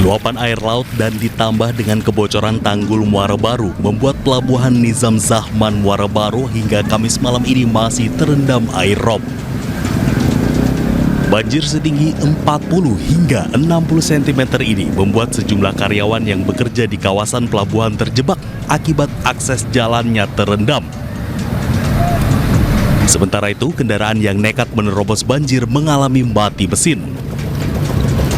Luapan air laut dan ditambah dengan kebocoran tanggul Muara Baru membuat pelabuhan Nizam Zahman Muara Baru hingga Kamis malam ini masih terendam air rob. Banjir setinggi 40 hingga 60 cm ini membuat sejumlah karyawan yang bekerja di kawasan pelabuhan terjebak akibat akses jalannya terendam. Sementara itu, kendaraan yang nekat menerobos banjir mengalami mati mesin.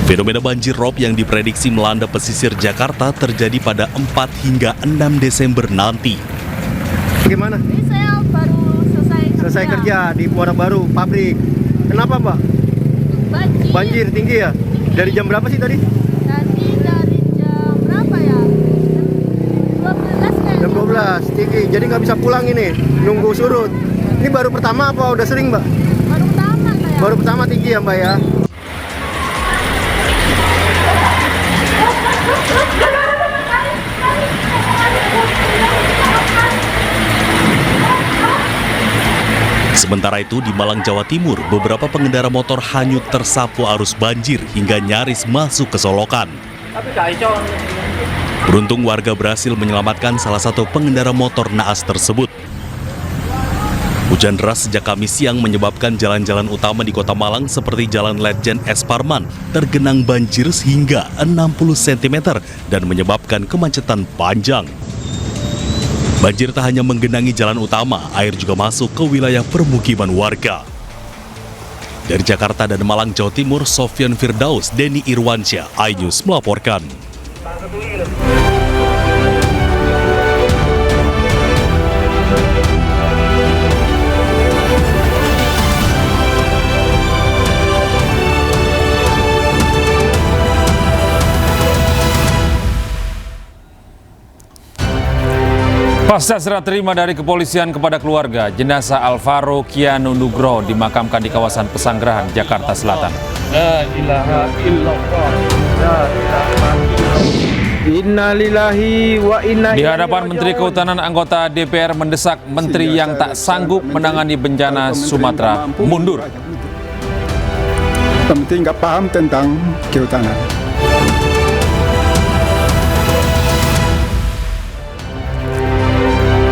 Fenomena banjir rob yang diprediksi melanda pesisir Jakarta terjadi pada 4 hingga 6 Desember nanti. Gimana? Ini saya baru selesai Kerja di Muara Baru, pabrik. Kenapa, Mbak? Banjir tinggi ya? Dari jam berapa sih tadi? Tadi dari jam berapa ya? Jam 12 kayaknya. Jam 12, tinggi. Jadi nggak bisa pulang ini, nunggu surut. Ini baru pertama apa udah sering, Mbak? Baru pertama saya. Baru pertama tinggi ya, Mbak ya? Sementara itu di Malang, Jawa Timur, beberapa pengendara motor hanyut tersapu arus banjir hingga nyaris masuk ke solokan. Beruntung warga berhasil menyelamatkan salah satu pengendara motor naas tersebut. Hujan deras sejak Kamis siang menyebabkan jalan-jalan utama di Kota Malang seperti Jalan Letjen S. Parman tergenang banjir hingga 60 cm dan menyebabkan kemacetan panjang. Banjir tak hanya menggenangi jalan utama, air juga masuk ke wilayah permukiman warga. Dari Jakarta dan Malang, Jawa Timur, Sofyan Firdaus, Denny Irwansyah, iNews melaporkan. Pasca serah terima dari kepolisian kepada keluarga, jenazah Alvaro Kianu Nugroho dimakamkan di kawasan Pesanggerahan, Jakarta Selatan. La ilaha illallah. La ilaha illallah. Innalillahi wa inna ilaihi Di hadapan Menteri Kehutanan, anggota DPR mendesak menteri yang tak sanggup menangani bencana Sumatera mundur. Penting nggak paham tentang kehutanan.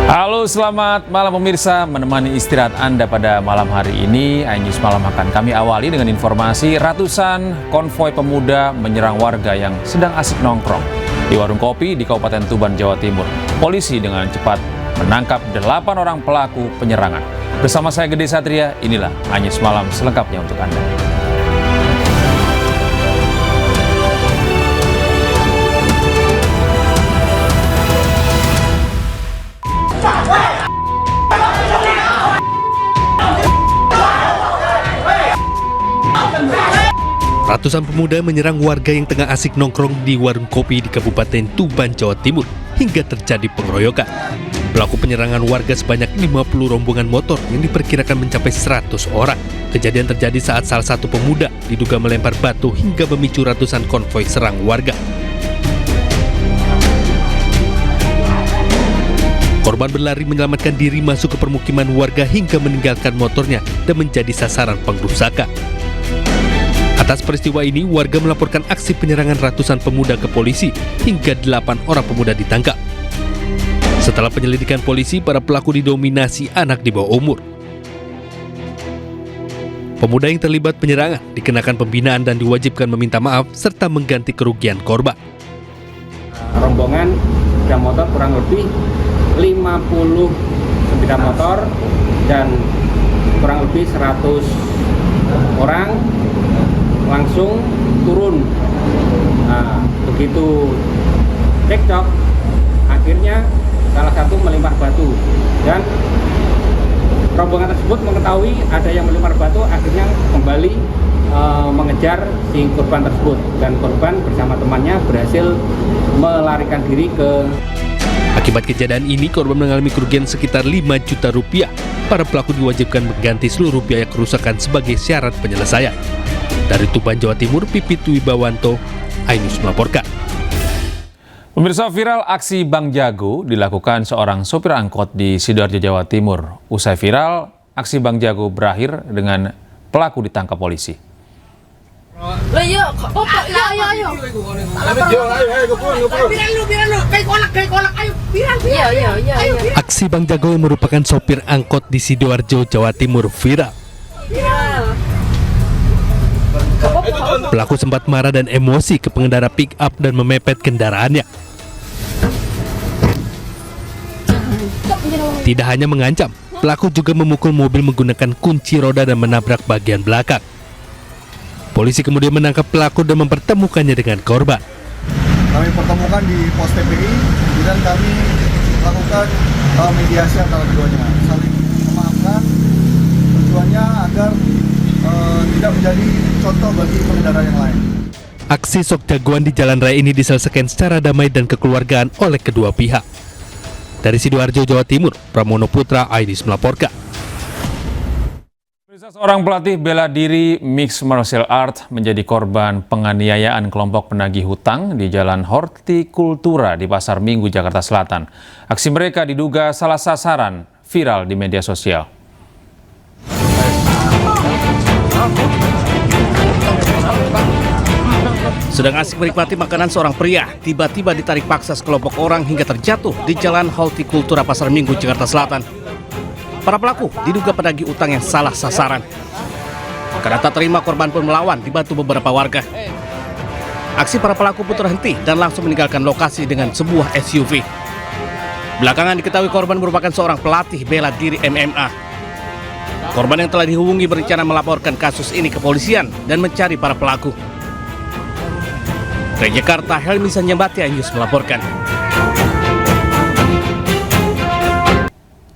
Halo, selamat malam pemirsa. Menemani istirahat Anda pada malam hari ini, iNews Malam akan kami awali dengan informasi ratusan konvoi pemuda menyerang warga yang sedang asik nongkrong di warung kopi di Kabupaten Tuban, Jawa Timur. Polisi dengan cepat menangkap 8 orang pelaku penyerangan. Bersama saya Gede Satria, inilah iNews Malam selengkapnya untuk Anda. Ratusan pemuda menyerang warga yang tengah asik nongkrong di warung kopi di Kabupaten Tuban, Jawa Timur, hingga terjadi pengeroyokan. Pelaku penyerangan warga sebanyak 50 rombongan motor yang diperkirakan mencapai 100 orang. Kejadian terjadi saat salah satu pemuda diduga melempar batu hingga memicu ratusan konvoi serang warga. Korban berlari menyelamatkan diri masuk ke permukiman warga hingga meninggalkan motornya dan menjadi sasaran pengrusakan. Atas peristiwa ini, warga melaporkan aksi penyerangan ratusan pemuda ke polisi hingga 8 orang pemuda ditangkap. Setelah penyelidikan polisi, para pelaku didominasi anak di bawah umur. Pemuda yang terlibat penyerangan dikenakan pembinaan dan diwajibkan meminta maaf serta mengganti kerugian korban. Rombongan sepeda motor kurang lebih 50 sepeda motor dan kurang lebih 100 orang langsung turun. Nah, begitu cekcok, akhirnya salah satu melempar batu dan rombongan tersebut mengetahui ada yang melempar batu, akhirnya kembali mengejar si korban tersebut dan korban bersama temannya berhasil melarikan diri ke. Akibat kejadian ini, korban mengalami kerugian sekitar 5 juta rupiah. Para pelaku diwajibkan mengganti seluruh biaya kerusakan sebagai syarat penyelesaian. Dari Tuban, Jawa Timur, Pipit Wibawanto, iNews melaporkan. Pemirsa, viral aksi Bang Jago dilakukan seorang sopir angkot di Sidoarjo, Jawa Timur. Usai viral, aksi Bang Jago berakhir dengan pelaku ditangkap polisi. Aksi Bang Jago yang merupakan sopir angkot di Sidoarjo, Jawa Timur viral. Pelaku sempat marah dan emosi ke pengendara pick up dan memepet kendaraannya. Tidak hanya mengancam, pelaku juga memukul mobil menggunakan kunci roda dan menabrak bagian belakang. Polisi kemudian menangkap pelaku dan mempertemukannya dengan korban. Kami pertemukan di pos TPI dan kami lakukan mediasi antara keduanya, saling memaafkan, tujuannya agar tidak menjadi contoh bagi pengendara yang lain. Aksi sok jagoan di jalan raya ini diselesaikan secara damai dan kekeluargaan oleh kedua pihak. Dari Sidoarjo, Jawa Timur, Pramono Putra, Aidis melaporkan. Seorang pelatih bela diri mixed martial art menjadi korban penganiayaan kelompok penagih hutang di Jalan Hortikultura di Pasar Minggu, Jakarta Selatan. Aksi mereka diduga salah sasaran, viral di media sosial. Sedang asik menikmati makanan seorang pria, tiba-tiba ditarik paksa sekelompok orang hingga terjatuh di Jalan Hortikultura Pasar Minggu, Jakarta Selatan. Para pelaku diduga penagih utang yang salah sasaran. Karena tak terima, korban pun melawan, dibantu beberapa warga. Aksi para pelaku pun terhenti dan langsung meninggalkan lokasi dengan sebuah SUV. Belakangan diketahui korban merupakan seorang pelatih bela diri MMA. Korban yang telah dihubungi berencana melaporkan kasus ini ke polisian dan mencari para pelaku. Dari Jakarta, Helmi Sanjambati, News melaporkan.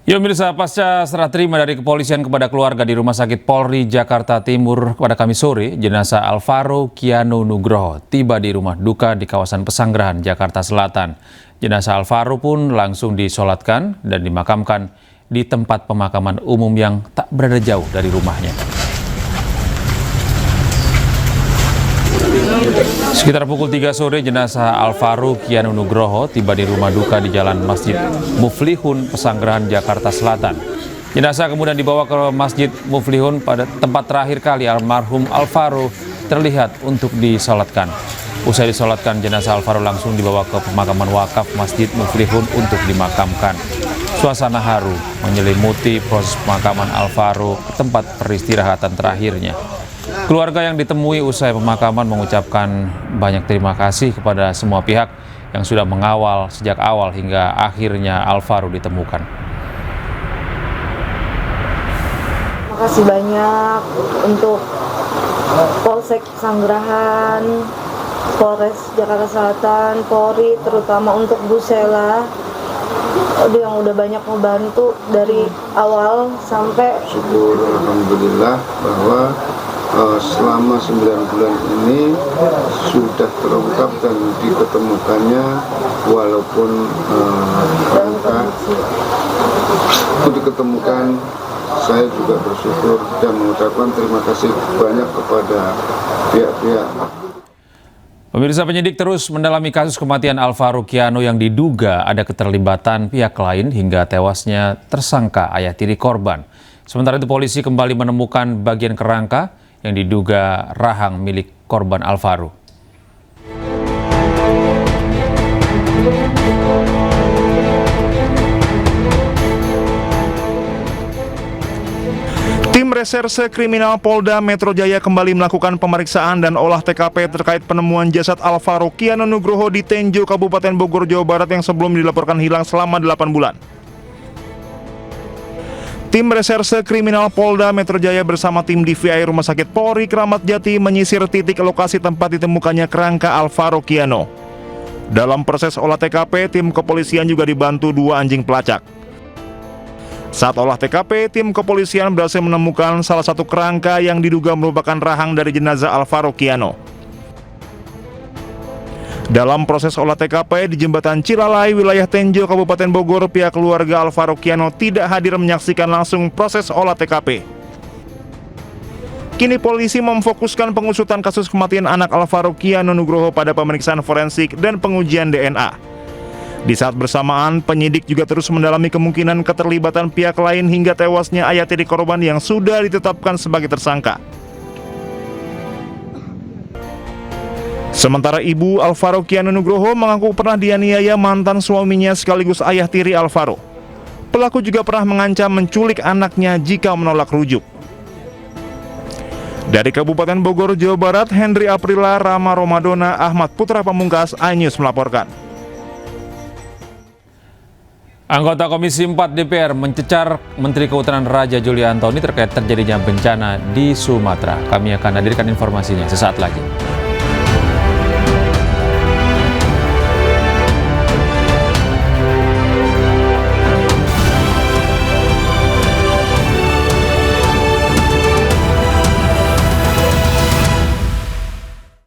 Ya pemirsa, pasca serah terima dari kepolisian kepada keluarga di Rumah Sakit Polri Jakarta Timur pada Kamis sore, jenazah Alvaro Kiano Nugroho tiba di rumah duka di kawasan Pesanggerahan, Jakarta Selatan. Jenazah Alvaro pun langsung disolatkan dan dimakamkan di tempat pemakaman umum yang tak berada jauh dari rumahnya. Sekitar pukul 3 sore, jenazah Alvaro Kiano Nugroho tiba di rumah duka di Jalan Masjid Muflihun, Pesanggerahan, Jakarta Selatan. Jenazah kemudian dibawa ke Masjid Muflihun pada tempat terakhir kali almarhum Alvaro terlihat untuk disolatkan. Usai disolatkan, jenazah Alvaro langsung dibawa ke pemakaman wakaf Masjid Muflihun untuk dimakamkan. Suasana haru menyelimuti proses pemakaman Alvaro ke tempat peristirahatan terakhirnya. Keluarga yang ditemui usai pemakaman mengucapkan banyak terima kasih kepada semua pihak yang sudah mengawal sejak awal hingga akhirnya Alvaro ditemukan. Terima kasih banyak untuk Polsek Pesanggerahan, Polres Jakarta Selatan, Polri, terutama untuk Bu Sela yang udah banyak membantu dari awal sampai. Syukur alhamdulillah bahwa selama 9 bulan ini sudah terungkap dan diketemukannya, walaupun angka itu diketemukan. Saya juga bersyukur dan mengucapkan terima kasih banyak kepada pihak-pihak. Pemirsa, penyidik terus mendalami kasus kematian Alvaro Kiano yang diduga ada keterlibatan pihak lain hingga tewasnya tersangka ayah tiri korban. Sementara itu polisi kembali menemukan bagian kerangka yang diduga rahang milik korban Alvaro. Tim Reserse Kriminal Polda Metro Jaya kembali melakukan pemeriksaan dan olah TKP terkait penemuan jasad Alvaro Kiano Nugroho di Tenjo, Kabupaten Bogor, Jawa Barat yang sebelum dilaporkan hilang selama 8 bulan. Tim Reserse Kriminal Polda Metro Jaya bersama tim DVI Rumah Sakit Polri Kramat Jati menyisir titik lokasi tempat ditemukannya kerangka Alvaro Kiano. Dalam proses olah TKP, tim kepolisian juga dibantu 2 anjing pelacak. Saat olah TKP, tim kepolisian berhasil menemukan salah satu kerangka yang diduga merupakan rahang dari jenazah Alvaro Kiano. Dalam proses olah TKP di Jembatan Cilalai, wilayah Tenjo, Kabupaten Bogor, pihak keluarga Alvaro Kiano tidak hadir menyaksikan langsung proses olah TKP. Kini polisi memfokuskan pengusutan kasus kematian anak Alvaro Kiano Nugroho pada pemeriksaan forensik dan pengujian DNA. Di saat bersamaan, penyidik juga terus mendalami kemungkinan keterlibatan pihak lain hingga tewasnya ayah tiri korban yang sudah ditetapkan sebagai tersangka. Sementara ibu Alvaro Kiano Nugroho mengaku pernah dianiaya mantan suaminya sekaligus ayah tiri Alvaro. Pelaku juga pernah mengancam menculik anaknya jika menolak rujuk. Dari Kabupaten Bogor, Jawa Barat, Henry Aprila, Rama Romadona, Ahmad Putra Pamungkas, iNews melaporkan. Anggota Komisi 4 DPR mencecar Menteri Kehutanan Raja Juli Antoni terkait terjadinya bencana di Sumatera. Kami akan hadirkan informasinya sesaat lagi.